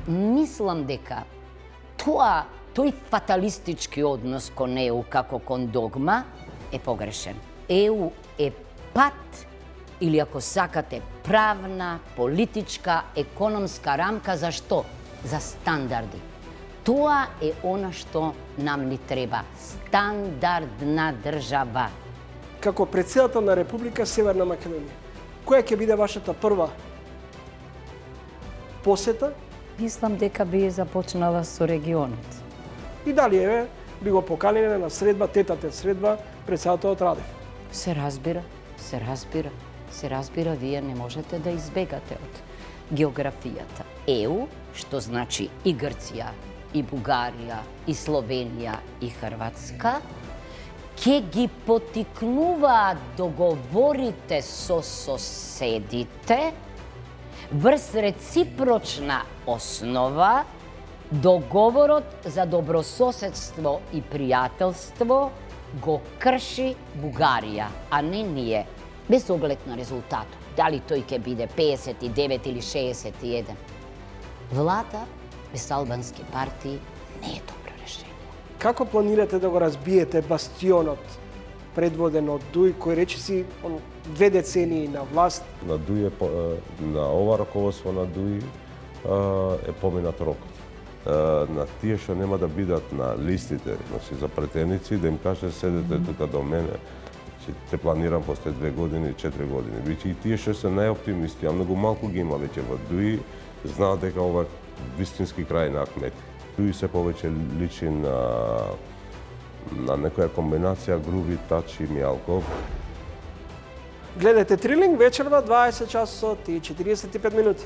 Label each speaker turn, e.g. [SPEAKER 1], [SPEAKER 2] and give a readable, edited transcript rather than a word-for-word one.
[SPEAKER 1] мислам дека тој фаталистички однос кон ЕУ како кон догма е погрешен. ЕУ е пат или ако сакате правна, политичка, економска рамка за што? За стандарди. Тоа е она што нам ни треба. Стандардна држава.
[SPEAKER 2] Како претседател на Република Северна Македонија, која ќе биде вашата прва посета
[SPEAKER 3] Мислам дека би започнала со регионот.
[SPEAKER 2] и дали би го поканиле на средба, тетата средба, претседателот Радев?
[SPEAKER 1] Се разбира, вие не можете да избегате од географијата. ЕУ, што значи и Грција, и Бугарија, и Словенија, и Хрватска, ќе ги потикнуваат договорите со соседите врз реципрочна основа. Договорот за добрососедство и пријателство го крши Бугарија, а не ние, без оглед на резултатот. Дали тој ќе биде 59 или 61. Влада без албански партии не е добро решение.
[SPEAKER 2] Како планирате да го разбиете бастионот предводен од Дуј, кој речиси 2 децении на власт?
[SPEAKER 4] На Дуј на ова раководство на Дуј е поминат рокот. На тие што нема да бидат на листите, значи за претеници, да им каже седете тука до мене, те планирам после 2 години, 4 години. Веќе и тие што се најоптимисти, а многу малку ги има веќе во Дуј, знаат дека ова е вистински крај на Ахмети. Дуј се повеќе личи на некоја комбинација Груби, Тачи, Мијалков.
[SPEAKER 2] Гледате Трилинг вечерва 20 часот и 45 минути.